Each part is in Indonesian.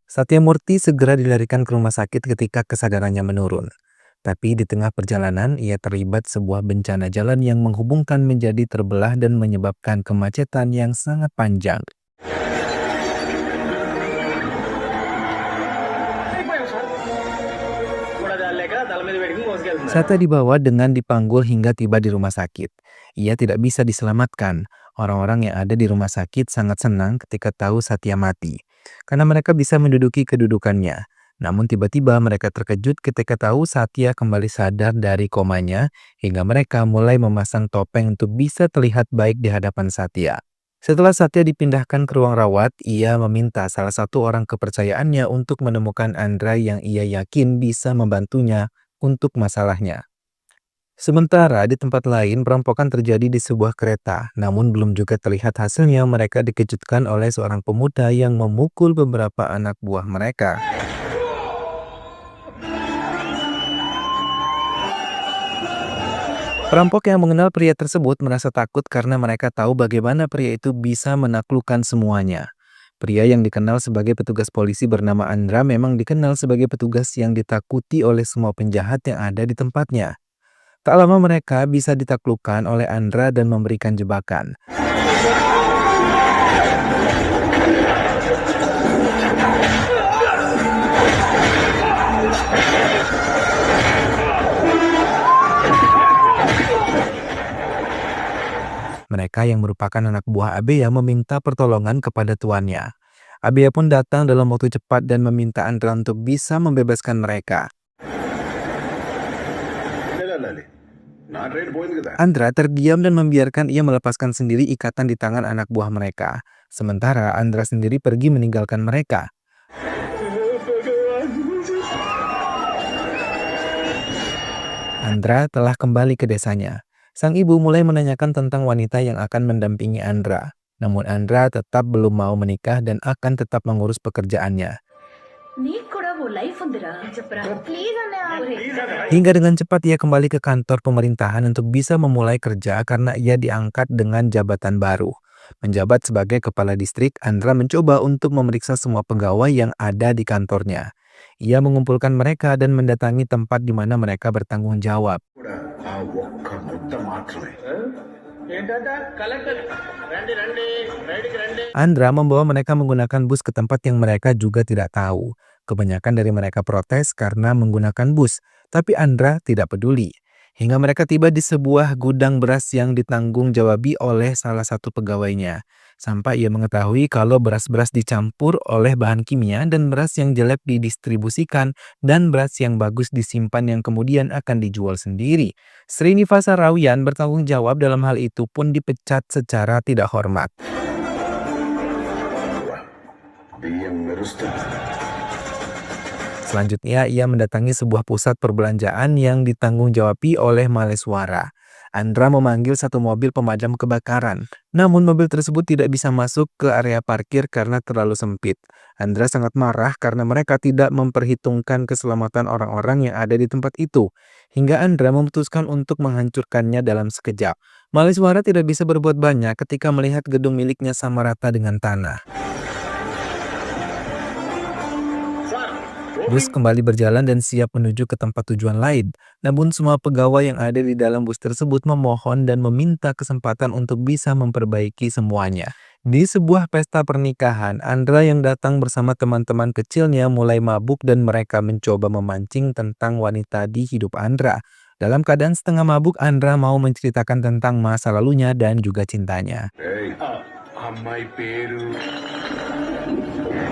Satya Murti segera dilarikan ke rumah sakit ketika kesadarannya menurun. Tapi di tengah perjalanan, ia terlibat sebuah bencana jalan yang menghubungkan menjadi terbelah dan menyebabkan kemacetan yang sangat panjang. Satya dibawa dengan dipanggul hingga tiba di rumah sakit. Ia tidak bisa diselamatkan. Orang-orang yang ada di rumah sakit sangat senang ketika tahu Satya mati, karena mereka bisa menduduki kedudukannya. Namun tiba-tiba mereka terkejut ketika tahu Satya kembali sadar dari komanya, hingga mereka mulai memasang topeng untuk bisa terlihat baik di hadapan Satya. Setelah Satya dipindahkan ke ruang rawat, ia meminta salah satu orang kepercayaannya untuk menemukan Andra yang ia yakin bisa membantunya untuk masalahnya. Sementara di tempat lain, perampokan terjadi di sebuah kereta, namun belum juga terlihat hasilnya. Mereka dikejutkan oleh seorang pemuda yang memukul beberapa anak buah mereka. Perampok yang mengenal pria tersebut merasa takut karena mereka tahu bagaimana pria itu bisa menaklukkan semuanya. Pria yang dikenal sebagai petugas polisi bernama Andra memang dikenal sebagai petugas yang ditakuti oleh semua penjahat yang ada di tempatnya. Tak lama mereka bisa ditaklukkan oleh Andra dan memberikan jebakan. Mereka yang merupakan anak buah Abeya meminta pertolongan kepada tuannya. Abeya pun datang dalam waktu cepat dan meminta Andra untuk bisa membebaskan mereka. Andra terdiam dan membiarkan ia melepaskan sendiri ikatan di tangan anak buah mereka. Sementara Andra sendiri pergi meninggalkan mereka. Andra telah kembali ke desanya. Sang ibu mulai menanyakan tentang wanita yang akan mendampingi Andra. Namun Andra tetap belum mau menikah dan akan tetap mengurus pekerjaannya. Hingga dengan cepat ia kembali ke kantor pemerintahan untuk bisa memulai kerja karena ia diangkat dengan jabatan baru. Menjabat sebagai kepala distrik, Andra mencoba untuk memeriksa semua pegawai yang ada di kantornya. Ia mengumpulkan mereka dan mendatangi tempat di mana mereka bertanggung jawab. Andra membawa mereka menggunakan bus ke tempat yang mereka juga tidak tahu. Kebanyakan dari mereka protes karena menggunakan bus, tapi Andra tidak peduli. Hingga mereka tiba di sebuah gudang beras yang ditanggung jawabi oleh salah satu pegawainya. Sampai ia mengetahui kalau beras-beras dicampur oleh bahan kimia dan beras yang jelek didistribusikan dan beras yang bagus disimpan yang kemudian akan dijual sendiri. Srinivasa Rawian bertanggung jawab dalam hal itu pun dipecat secara tidak hormat. Selanjutnya, ia mendatangi sebuah pusat perbelanjaan yang ditanggung jawabi oleh Maleswara. Andra memanggil satu mobil pemadam kebakaran. Namun mobil tersebut tidak bisa masuk ke area parkir karena terlalu sempit. Andra sangat marah karena mereka tidak memperhitungkan keselamatan orang-orang yang ada di tempat itu. Hingga Andra memutuskan untuk menghancurkannya dalam sekejap. Maleswara tidak bisa berbuat banyak ketika melihat gedung miliknya sama rata dengan tanah. Bus kembali berjalan dan siap menuju ke tempat tujuan lain. Namun semua pegawai yang ada di dalam bus tersebut memohon dan meminta kesempatan untuk bisa memperbaiki semuanya. Di sebuah pesta pernikahan, Andra yang datang bersama teman-teman kecilnya mulai mabuk dan mereka mencoba memancing tentang wanita di hidup Andra. Dalam keadaan setengah mabuk, Andra mau menceritakan tentang masa lalunya dan juga cintanya.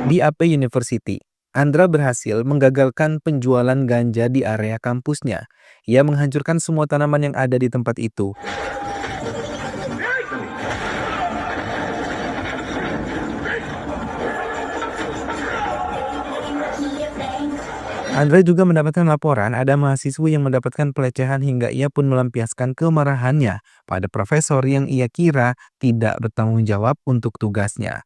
Di AP University, Andra berhasil menggagalkan penjualan ganja di area kampusnya. Ia menghancurkan semua tanaman yang ada di tempat itu. Andra juga mendapatkan laporan ada mahasiswa yang mendapatkan pelecehan hingga ia pun melampiaskan kemarahannya pada profesor yang ia kira tidak bertanggung jawab untuk tugasnya.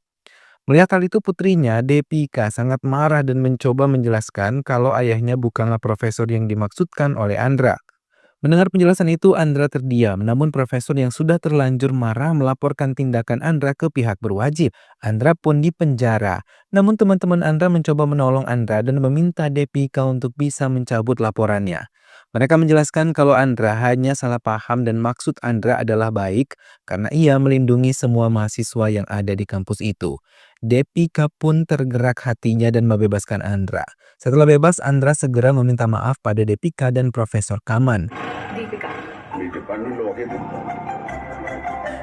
Melihat hal itu putrinya, Depika, sangat marah dan mencoba menjelaskan kalau ayahnya bukanlah profesor yang dimaksudkan oleh Andra. Mendengar penjelasan itu, Andra terdiam. Namun profesor yang sudah terlanjur marah melaporkan tindakan Andra ke pihak berwajib. Andra pun dipenjara. Namun teman-teman Andra mencoba menolong Andra dan meminta Depika untuk bisa mencabut laporannya. Mereka menjelaskan kalau Andra hanya salah paham dan maksud Andra adalah baik karena ia melindungi semua mahasiswa yang ada di kampus itu. Depika pun tergerak hatinya dan membebaskan Andra. Setelah bebas, Andra segera meminta maaf pada Depika dan Profesor Kaman.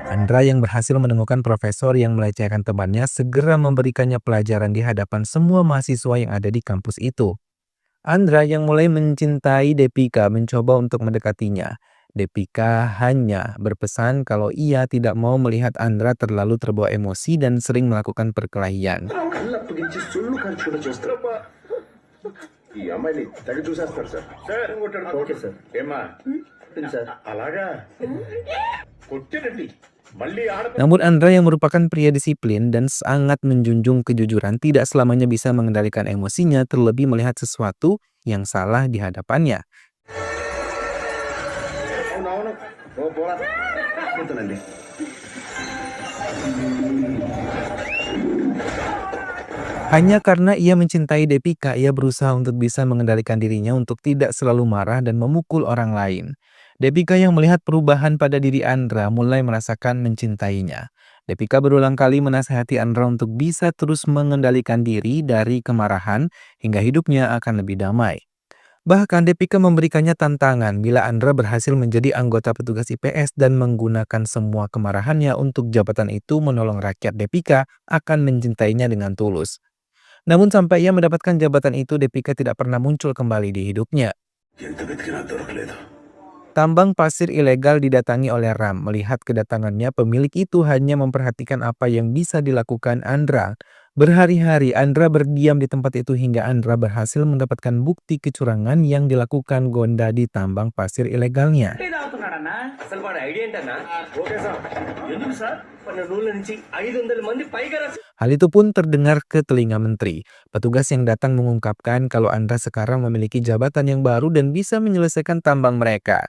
Andra yang berhasil menemukan profesor yang melecehkan temannya segera memberikannya pelajaran di hadapan semua mahasiswa yang ada di kampus itu. Andra yang mulai mencintai Depika mencoba untuk mendekatinya. Depika hanya berpesan kalau ia tidak mau melihat Andra terlalu terbawa emosi dan sering melakukan perkelahian. Namun Andra yang merupakan pria disiplin dan sangat menjunjung kejujuran tidak selamanya bisa mengendalikan emosinya, terlebih melihat sesuatu yang salah di hadapannya. Hanya karena ia mencintai Depika, ia berusaha untuk bisa mengendalikan dirinya untuk tidak selalu marah dan memukul orang lain. Depika yang melihat perubahan pada diri Andra mulai merasakan mencintainya. Depika berulang kali menasihati Andra untuk bisa terus mengendalikan diri dari kemarahan hingga hidupnya akan lebih damai. Bahkan Depika memberikannya tantangan bila Andra berhasil menjadi anggota petugas IPS dan menggunakan semua kemarahannya untuk jabatan itu menolong rakyat. Depika akan mencintainya dengan tulus. Namun sampai ia mendapatkan jabatan itu, Depika tidak pernah muncul kembali di hidupnya. Tambang pasir ilegal didatangi oleh Ram. Melihat kedatangannya, pemilik itu hanya memperhatikan apa yang bisa dilakukan Andra. Berhari-hari Andra berdiam di tempat itu hingga Andra berhasil mendapatkan bukti kecurangan yang dilakukan Gonda di tambang pasir ilegalnya. Hal itu pun terdengar ke telinga menteri. Petugas yang datang mengungkapkan kalau Andra sekarang memiliki jabatan yang baru dan bisa menyelesaikan tambang mereka.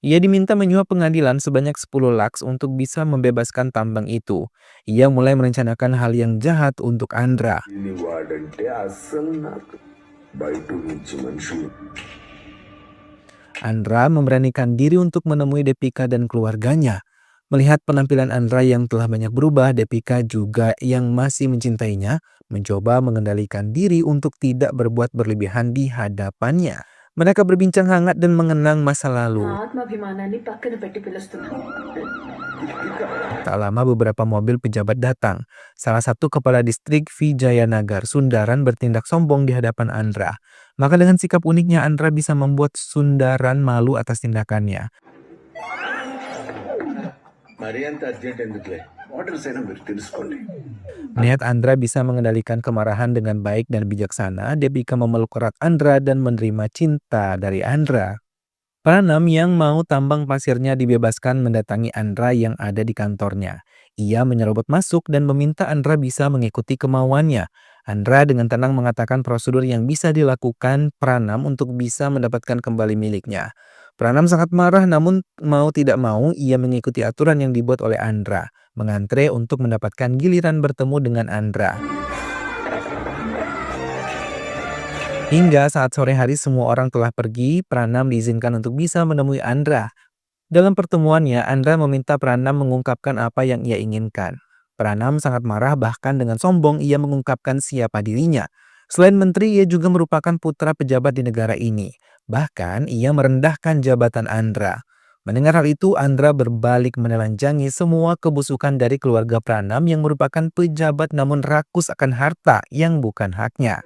Ia diminta menyuap pengadilan sebanyak 10 lakhs untuk bisa membebaskan tambang itu. Ia mulai merencanakan hal yang jahat untuk Andra. Andra memberanikan diri untuk menemui Depika dan keluarganya. Melihat penampilan Andra yang telah banyak berubah, Depika juga yang masih mencintainya mencoba mengendalikan diri untuk tidak berbuat berlebihan di hadapannya. Mereka berbincang hangat dan mengenang masa lalu. Tak lama beberapa mobil pejabat datang. Salah satu kepala distrik Vijayanagar, Sundaran, bertindak sombong di hadapan Andra. Maka dengan sikap uniknya Andra bisa membuat Sundaran malu atas tindakannya. Melihat Andra bisa mengendalikan kemarahan dengan baik dan bijaksana, Depika memeluk erat Andra dan menerima cinta dari Andra. Pranam yang mau tambang pasirnya dibebaskan mendatangi Andra yang ada di kantornya. Ia menyerobot masuk dan meminta Andra bisa mengikuti kemauannya. Andra dengan tenang mengatakan prosedur yang bisa dilakukan Pranam untuk bisa mendapatkan kembali miliknya. Pranam sangat marah, namun mau tidak mau ia mengikuti aturan yang dibuat oleh Andra, mengantre untuk mendapatkan giliran bertemu dengan Andra. Hingga saat sore hari semua orang telah pergi, Pranam diizinkan untuk bisa menemui Andra. Dalam pertemuannya, Andra meminta Pranam mengungkapkan apa yang ia inginkan. Pranam sangat marah, bahkan dengan sombong ia mengungkapkan siapa dirinya. Selain menteri, ia juga merupakan putra pejabat di negara ini. Bahkan ia merendahkan jabatan Andra. Mendengar hal itu, Andra berbalik menelanjangi semua kebusukan dari keluarga Pranam yang merupakan pejabat namun rakus akan harta yang bukan haknya.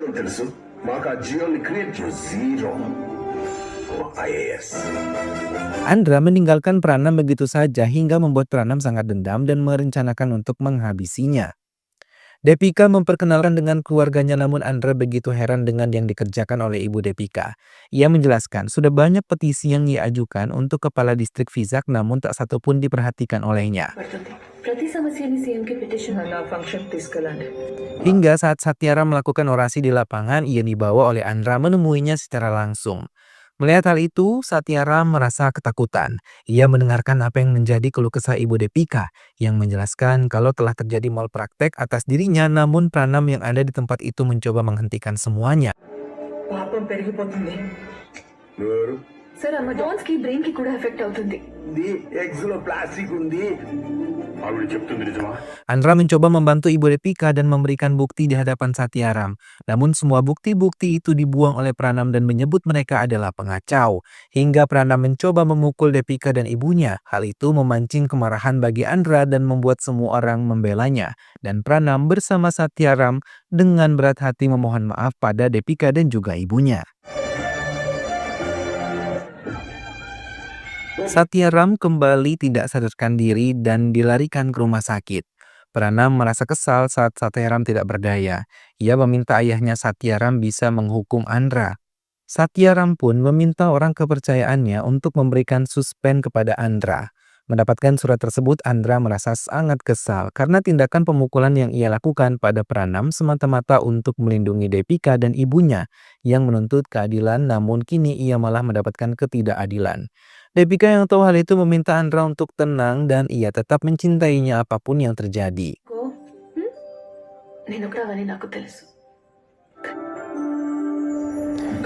Andra meninggalkan Pranam begitu saja hingga membuat Pranam sangat dendam dan merencanakan untuk menghabisinya. Depika memperkenalkan dengan keluarganya, namun Andra begitu heran dengan yang dikerjakan oleh ibu Depika. Ia menjelaskan sudah banyak petisi yang ia ajukan untuk kepala distrik Vizag namun tak satu pun diperhatikan olehnya. Hingga saat Satyara melakukan orasi di lapangan, ia dibawa oleh Andra menemuinya secara langsung. Melihat hal itu, Satyaram merasa ketakutan. Ia mendengarkan apa yang menjadi keluh kesah Ibu Depika yang menjelaskan kalau telah terjadi malpraktek atas dirinya, namun Pranam yang ada di tempat itu mencoba menghentikan semuanya. పాపం పెరిగిపోతుంది. ఎవరు సార్ అమ్మ జాన్స్ కి బ్రెయిన్ కి కూడా ఎఫెక్ట్ అవుతుంది. ఉంది ఎగ్స్ లో ప్లాస్టిక్ ఉంది. ఆవిడ చెప్తుంది నిజమా? Andra mencoba membantu Ibu Depika dan memberikan bukti di hadapan Satyaram. Namun semua bukti-bukti itu dibuang oleh Pranam dan menyebut mereka adalah pengacau. Hingga Pranam mencoba memukul Depika dan ibunya. Hal itu memancing kemarahan bagi Andra dan membuat semua orang membelanya. Dan Pranam bersama Satyaram dengan berat hati memohon maaf pada Depika dan juga ibunya. Satyaram kembali tidak sadarkan diri dan dilarikan ke rumah sakit. Pranam merasa kesal saat Satyaram tidak berdaya. Ia meminta ayahnya Satyaram bisa menghukum Andra. Satyaram pun meminta orang kepercayaannya untuk memberikan suspen kepada Andra. Mendapatkan surat tersebut, Andra merasa sangat kesal karena tindakan pemukulan yang ia lakukan pada Pranam semata-mata untuk melindungi Depika dan ibunya yang menuntut keadilan, namun kini ia malah mendapatkan ketidakadilan. Depika yang tahu hal itu meminta Andra untuk tenang dan ia tetap mencintainya apapun yang terjadi. నేను కూడా అవన్నీ నాకు తెలుసు.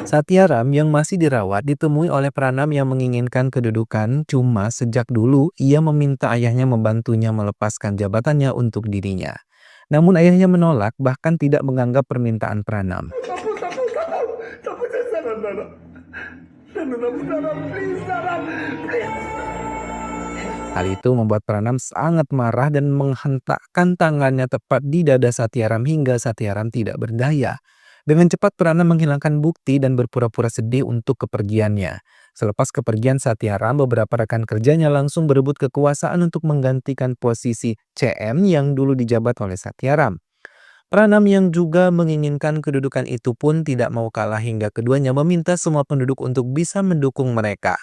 Satyaram yang masih dirawat ditemui oleh Pranam yang menginginkan kedudukan, cuma sejak dulu ia meminta ayahnya membantunya melepaskan jabatannya untuk dirinya. Namun ayahnya menolak, bahkan tidak menganggap permintaan Pranam. తప్పు చేశాను నాన్న. నన్ను నమ్ముతారా ప్లీజ్ నాన్న please. Hal itu membuat Pranam sangat marah dan menghentakkan tangannya tepat di dada Satyaram hingga Satyaram tidak berdaya. Dengan cepat Pranam menghilangkan bukti dan berpura-pura sedih untuk kepergiannya. Selepas kepergian Satyaram, beberapa rekan kerjanya langsung berebut kekuasaan untuk menggantikan posisi CM yang dulu dijabat oleh Satyaram. Pranam yang juga menginginkan kedudukan itu pun tidak mau kalah hingga keduanya meminta semua penduduk untuk bisa mendukung mereka.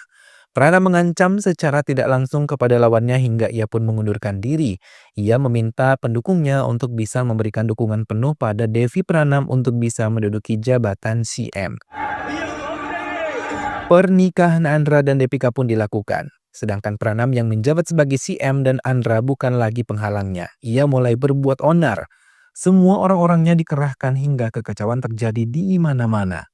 Pranam mengancam secara tidak langsung kepada lawannya hingga ia pun mengundurkan diri. Ia meminta pendukungnya untuk bisa memberikan dukungan penuh pada Devi Pranam untuk bisa menduduki jabatan CM. Pernikahan Andra dan Depika pun dilakukan. Sedangkan Pranam yang menjabat sebagai CM dan Andra bukan lagi penghalangnya. Ia mulai berbuat onar. Semua orang-orangnya dikerahkan hingga kekacauan terjadi di mana-mana.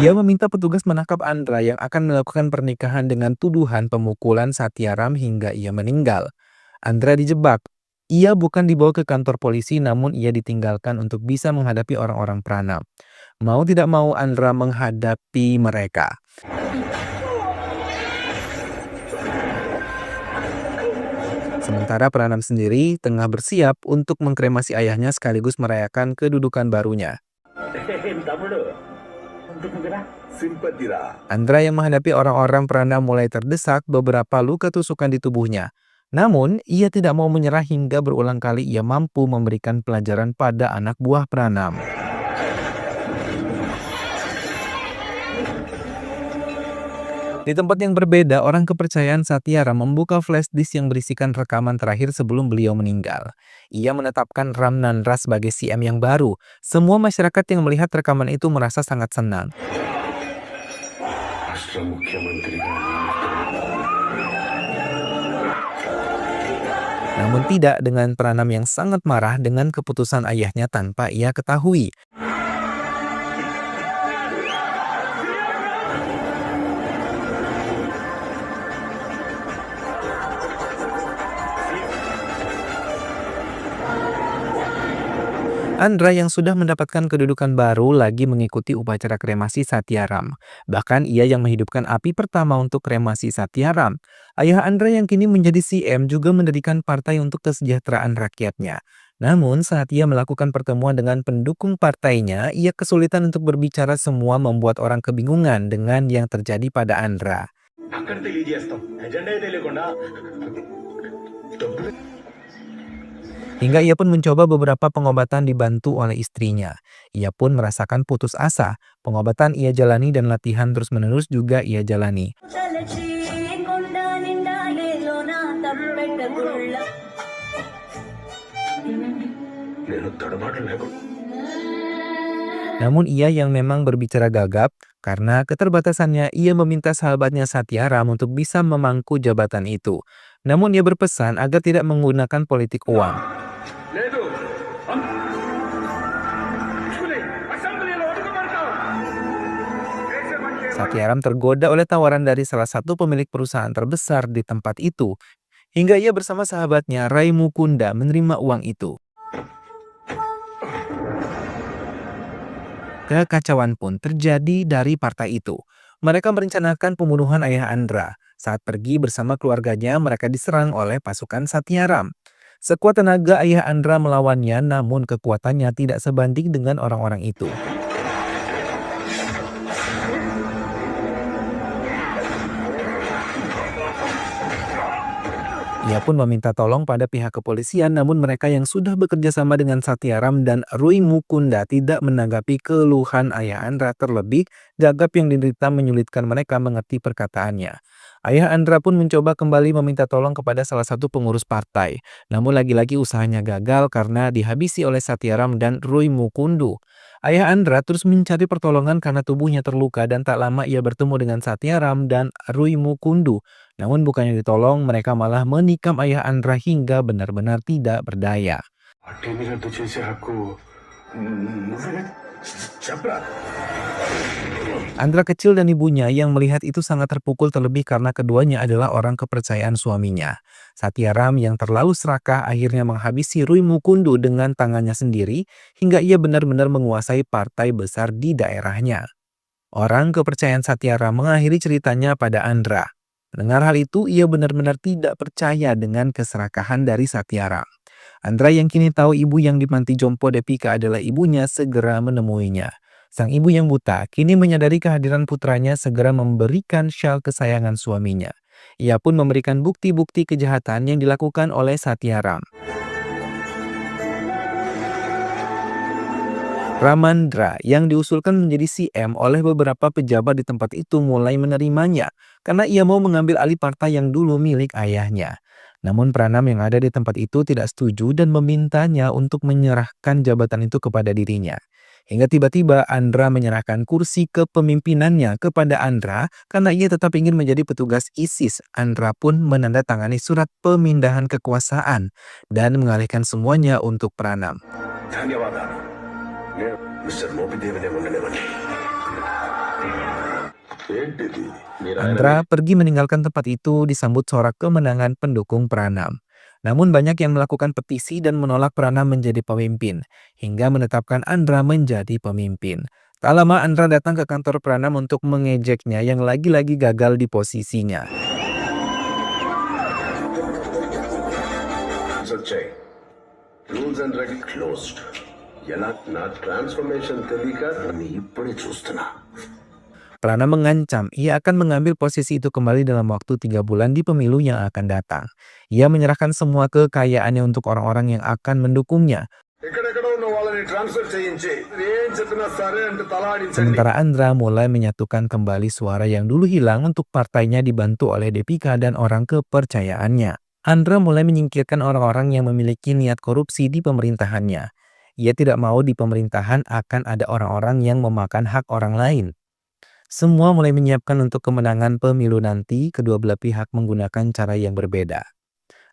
Ia meminta petugas menangkap Andra yang akan melakukan pernikahan dengan tuduhan pemukulan Satyaram hingga ia meninggal. Andra dijebak. Ia bukan dibawa ke kantor polisi, namun ia ditinggalkan untuk bisa menghadapi orang-orang Pranam. Mau tidak mau Andra menghadapi mereka. Sementara Pranam sendiri tengah bersiap untuk mengkremasi ayahnya sekaligus merayakan kedudukan barunya. సింపతిరా. Andra yang menghadapi orang-orang Pranam mulai terdesak, beberapa luka tusukan di tubuhnya. Namun, ia tidak mau menyerah hingga berulang kali ia mampu memberikan pelajaran pada anak buah Pranam. Di tempat yang berbeda, orang kepercayaan Satyaram membuka flash disk yang berisikan rekaman terakhir sebelum beliau meninggal. Ia menetapkan Ramnandra sebagai CM yang baru. Semua masyarakat yang melihat rekaman itu merasa sangat senang. రాష్ట్ర ముఖ్యమంత్రిగా Namun tidak dengan Pranam yang sangat marah dengan keputusan ayahnya tanpa ia ketahui. Andra yang sudah mendapatkan kedudukan baru lagi mengikuti upacara kremasi Satyaram. Bahkan ia yang menghidupkan api pertama untuk kremasi Satyaram. Ayah Andra yang kini menjadi CM juga mendirikan partai untuk kesejahteraan rakyatnya. Namun saat ia melakukan pertemuan dengan pendukung partainya, ia kesulitan untuk berbicara, semua membuat orang kebingungan dengan yang terjadi pada Andra. అక్కడ తెలియజేస్తాం ఎజెండా తెలియకుండా డబ్బులు Hingga ia pun mencoba beberapa pengobatan dibantu oleh istrinya. Ia pun merasakan putus asa. Pengobatan ia jalani dan latihan terus-menerus juga ia jalani. నేను తడబాటు లేకుండా Namun ia yang memang berbicara gagap, karena keterbatasannya ia meminta sahabatnya Satyaram untuk bisa memangku jabatan itu. Namun ia berpesan agar tidak menggunakan politik uang. లేదు చూసుకుని అసెంబ్లీలో అడుగుపెడతాం దేశ మంచి Satyaram tergoda oleh tawaran dari salah satu pemilik perusahaan terbesar di tempat itu, hingga ia bersama sahabatnya Rai Mukunda menerima uang itu. Kekacauan pun terjadi dari partai itu. Mereka merencanakan pembunuhan ayah Andra. Saat pergi bersama keluarganya, mereka diserang oleh pasukan Satyaram. Sekuat tenaga ayah Andra melawannya, namun kekuatannya tidak sebanding dengan orang-orang itu. Ia pun meminta tolong pada pihak kepolisian, namun mereka yang sudah bekerja sama dengan Satyaram dan Rui Mukunda tidak menanggapi keluhan ayah Andra, terlebih gagap yang diderita menyulitkan mereka mengerti perkataannya. Ayah Andra pun mencoba kembali meminta tolong kepada salah satu pengurus partai, namun lagi-lagi usahanya gagal karena dihabisi oleh Satyaram dan Rui Mukundu. Ayah Andra terus mencari pertolongan karena tubuhnya terluka dan tak lama ia bertemu dengan Satyaram dan Rui Mukundu. Namun bukannya ditolong, mereka malah menikam ayah Andra hingga benar-benar tidak berdaya. అట్టేమి రద్దు చేసే హక్కు నువ్వే చెప్పరా Andra kecil dan ibunya yang melihat itu sangat terpukul, terlebih karena keduanya adalah orang kepercayaan suaminya. Satyaram yang terlalu serakah akhirnya menghabisi Rui Mukundu dengan tangannya sendiri hingga ia benar-benar menguasai partai besar di daerahnya. Orang kepercayaan Satyaram mengakhiri ceritanya pada Andra. Mendengar hal itu, ia benar-benar tidak percaya dengan keserakahan dari Satyaram. Andra yang kini tahu ibu yang di panti jompo Depika adalah ibunya segera menemuinya. Sang ibu yang buta kini menyadari kehadiran putranya segera memberikan syal kesayangan suaminya. Ia pun memberikan bukti-bukti kejahatan yang dilakukan oleh Satyaram. Ramandra yang diusulkan menjadi CM oleh beberapa pejabat di tempat itu mulai menerimanya karena ia mau mengambil alih partai yang dulu milik ayahnya. Namun Pranam yang ada di tempat itu tidak setuju dan memintanya untuk menyerahkan jabatan itu kepada dirinya. Hingga tiba-tiba Andra menyerahkan kursi kepemimpinannya kepada Andra karena ia tetap ingin menjadi petugas ISIS. Andra pun menandatangani surat pemindahan kekuasaan dan mengalihkan semuanya untuk Pranam. ధన్యవాదాలు నేను మిస్టర్ మోపిదేవినే ఉండనివ్వండి ఏంటిది Andra pergi meninggalkan tempat itu disambut sorak kemenangan pendukung Pranam. Namun banyak yang melakukan petisi dan menolak Pranam menjadi pemimpin, hingga menetapkan Andra menjadi pemimpin. Tak lama Andra datang ke kantor Pranam untuk mengejeknya yang lagi-lagi gagal di posisinya. వచ్చాయి rules and రెగ్ క్లోజ్డ్ ఎలా నా ట్రాన్స్ఫర్మేషన్ తెలియక నన్ను ఇప్పుడే చూస్తున్నా Pranam mengancam ia akan mengambil posisi itu kembali dalam waktu 3 bulan di pemilu yang akan datang. Ia menyerahkan semua kekayaannya untuk orang-orang yang akan mendukungnya. ఎక్కడెక్కడ ఉన్న వాళ్ళని ట్రాన్స్ఫర్ చేయించి ఏం చెప్పినా సరే అంటే తలాడించండి Sementara Andra mulai menyatukan kembali suara yang dulu hilang untuk partainya dibantu oleh Depika dan orang kepercayaannya. Andra mulai menyingkirkan orang-orang yang memiliki niat korupsi di pemerintahannya. Ia tidak mau di pemerintahan akan ada orang-orang yang memakan hak orang lain. Semua mulai menyiapkan untuk kemenangan pemilu nanti, kedua belah pihak menggunakan cara yang berbeda.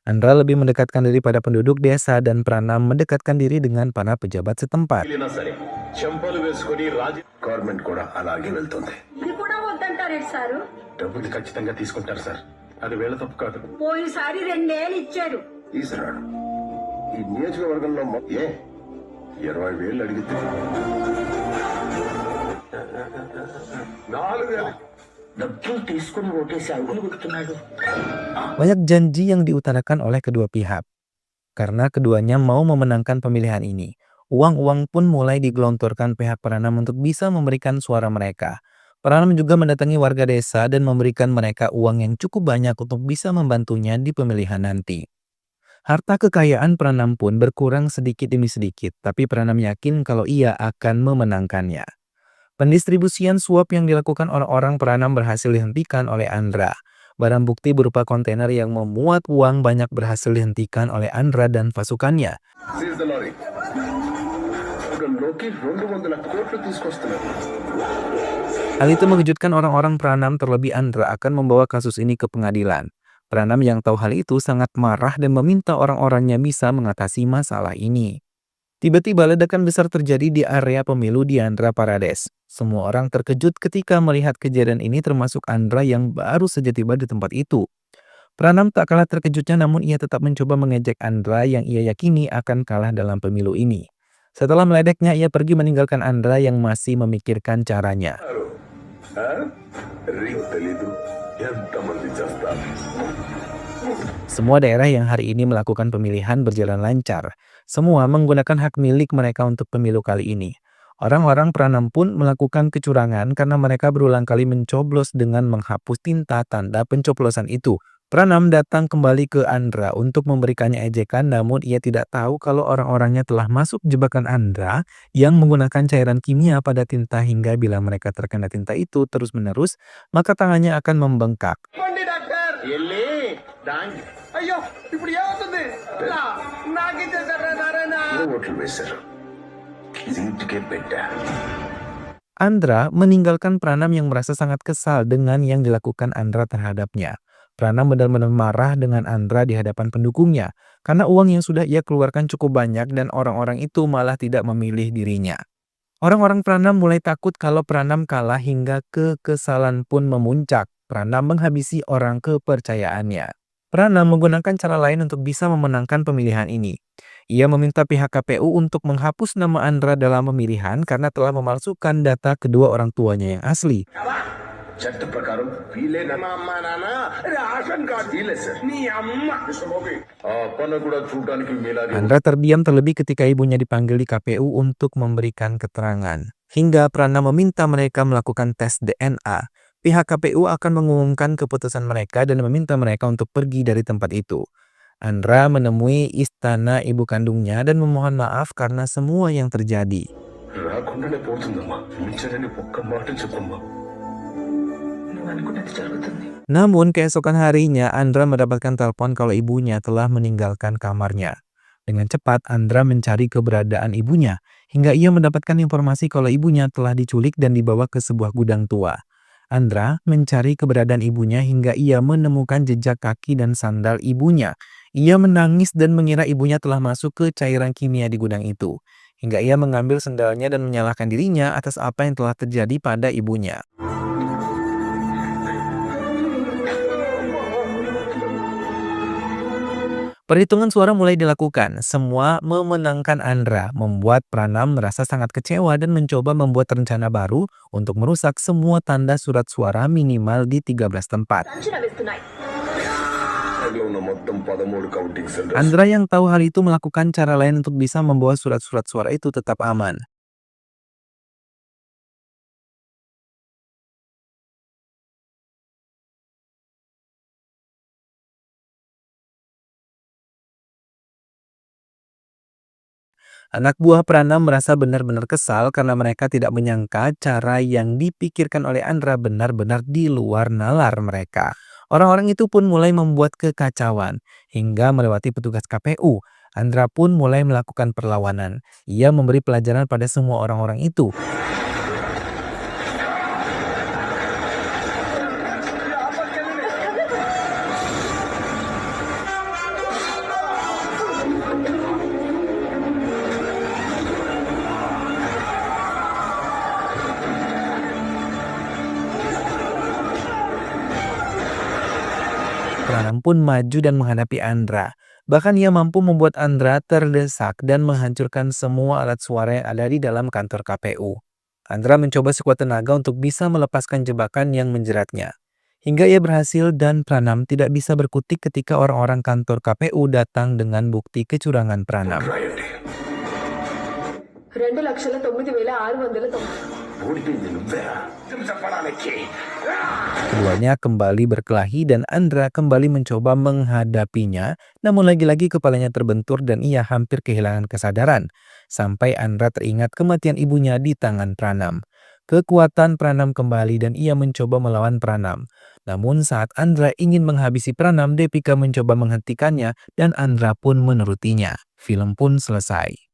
Andra lebih mendekatkan diri pada penduduk desa dan Pranam mendekatkan diri dengan para pejabat setempat. వెళ్ళినా సరే చెంపలు వేసుకొని గవర్నమెంట్ కూడా అలాగే వెళ్తుంది ఇది కూడా వద్దంటారేంటి సారు డబ్బులు ఖచ్చితంగా తీసుకుంటారు సార్ అది వీళ్ళ తప్పు కాదు పోయినసారి 2,000 ఇచ్చారు తీసుకురాడు ఈ నియోజకవర్గంలో ఏ 20,000 అడిగితే 4,000 డబ్బులు తీసుకుని ఓటేసి అడుగులు పెడుతున్నాడు Banyak janji yang diutarakan oleh kedua pihak. Karena keduanya mau memenangkan pemilihan ini, uang-uang pun mulai digelontorkan pihak Pranam untuk bisa memberikan suara mereka. Pranam juga mendatangi warga desa dan memberikan mereka uang yang cukup banyak untuk bisa membantunya di pemilihan nanti. Harta kekayaan Pranam pun berkurang sedikit demi sedikit, tapi Pranam yakin kalau ia akan memenangkannya. Pendistribusian suap yang dilakukan orang-orang Pranam berhasil dihentikan oleh Andra. Barang bukti berupa kontainer yang memuat uang banyak berhasil dihentikan oleh Andra dan pasukannya. Seize the lorry నొక్కి 200 కోట్లు తీసుకొస్తున్నారు. Hal itu mengejutkan orang-orang Pranam, terlebih Andra akan membawa kasus ini ke pengadilan. Pranam yang tahu hal itu sangat marah dan meminta orang-orangnya bisa mengatasi masalah ini. Tiba-tiba ledakan besar terjadi di area pemilu di Andhra Pradesh. Semua orang terkejut ketika melihat kejadian ini, termasuk Andra yang baru saja tiba di tempat itu. Pranam tak kalah terkejutnya, namun ia tetap mencoba mengejek Andra yang ia yakini akan kalah dalam pemilu ini. Setelah meledeknya, ia pergi meninggalkan Andra yang masih memikirkan caranya. Ring తెలీదు ఎంతమంది చేస్తారు. Semua daerah yang hari ini melakukan pemilihan berjalan lancar. Semua menggunakan hak milik mereka untuk pemilu kali ini. Orang-orang Pranam pun melakukan kecurangan karena mereka berulang kali mencoblos dengan menghapus tinta tanda pencoblosan itu. Pranam datang kembali ke Andra untuk memberikannya ejekan, namun ia tidak tahu kalau orang-orangnya telah masuk jebakan Andra yang menggunakan cairan kimia pada tinta, hingga bila mereka terkena tinta itu terus-menerus, maka tangannya akan membengkak. ఓట్లు వేశారు. సీటుకే పెట్టా. Andra meninggalkan Pranam yang merasa sangat kesal dengan yang dilakukan Andra terhadapnya. Pranam benar-benar marah dengan Andra di hadapan pendukungnya karena uang yang sudah ia keluarkan cukup banyak dan orang-orang itu malah tidak memilih dirinya. Orang-orang Pranam mulai takut kalau Pranam kalah, hingga kekesalan pun memuncak. Pranam menghabisi orang kepercayaannya. Pranam menggunakan cara lain untuk bisa memenangkan pemilihan ini. Ia meminta pihak KPU untuk menghapus nama Andra dalam pemilihan karena telah memalsukan data kedua orang tuanya yang asli. చట్ట ప్రకారం వీలే మా అమ్మ నాన్న ration card వీలే సార్ నీ అమ్మ ఆ అప్పన్న కూడా చూడడానికి మీలాగే Andra terdiam terlebih ketika ibunya dipanggil di KPU untuk memberikan keterangan. Hingga Pranam meminta mereka melakukan tes DNA. Pihak KPU akan mengumumkan keputusan mereka dan meminta mereka untuk pergi dari tempat itu. Andra menemui istana ibu kandungnya dan memohon maaf karena semua yang terjadi. రాకుండానే పోతుందమ్మా మించరని ఒక్క మాట చెప్పమ్మా. నువ్వు అనుకున్నది జరుగుతుంది. Namun keesokan harinya Andra mendapatkan telepon kalau ibunya telah meninggalkan kamarnya. Dengan cepat Andra mencari keberadaan ibunya hingga ia mendapatkan informasi kalau ibunya telah diculik dan dibawa ke sebuah gudang tua. Andra mencari keberadaan ibunya hingga ia menemukan jejak kaki dan sandal ibunya. Ia menangis dan mengira ibunya telah masuk ke cairan kimia di gudang itu. Hingga ia mengambil sandalnya dan menyalahkan dirinya atas apa yang telah terjadi pada ibunya. Perhitungan suara mulai dilakukan. Semua memenangkan Andra, membuat Pranam merasa sangat kecewa dan mencoba membuat rencana baru untuk merusak semua tanda surat suara minimal di 13 tempat. అంచనా వేస్తున్నాయి. లో ఉన్న మొత్తం 13 counting centres Andra yang tahu hal itu melakukan cara lain untuk bisa membawa surat-surat suara itu tetap aman. Anak buah Pranam merasa benar-benar kesal karena mereka tidak menyangka cara yang dipikirkan oleh Andra benar-benar di luar nalar mereka. Orang-orang itu pun mulai membuat kekacauan hingga melewati petugas KPU. Andra pun mulai melakukan perlawanan. Ia memberi pelajaran pada semua orang-orang itu. Pranam pun maju dan menghadapi Andra. Bahkan ia mampu membuat Andra terdesak dan menghancurkan semua alat suara yang ada di dalam kantor KPU. Andra mencoba sekuat tenaga untuk bisa melepaskan jebakan yang menjeratnya. Hingga ia berhasil dan Pranam tidak bisa berkutik ketika orang-orang kantor KPU datang dengan bukti kecurangan Pranam. రాయండి. 2,09,690. ఓడిపోయింది నువ్వే చెప్పడానికి Keduanya kembali berkelahi dan Andra kembali mencoba menghadapinya, namun lagi-lagi kepalanya terbentur dan ia hampir kehilangan kesadaran. Sampai Andra teringat kematian ibunya di tangan Pranam. Kekuatan Pranam kembali dan ia mencoba melawan Pranam. Namun saat Andra ingin menghabisi Pranam, Deepika mencoba menghentikannya dan Andra pun menurutinya. Film pun selesai.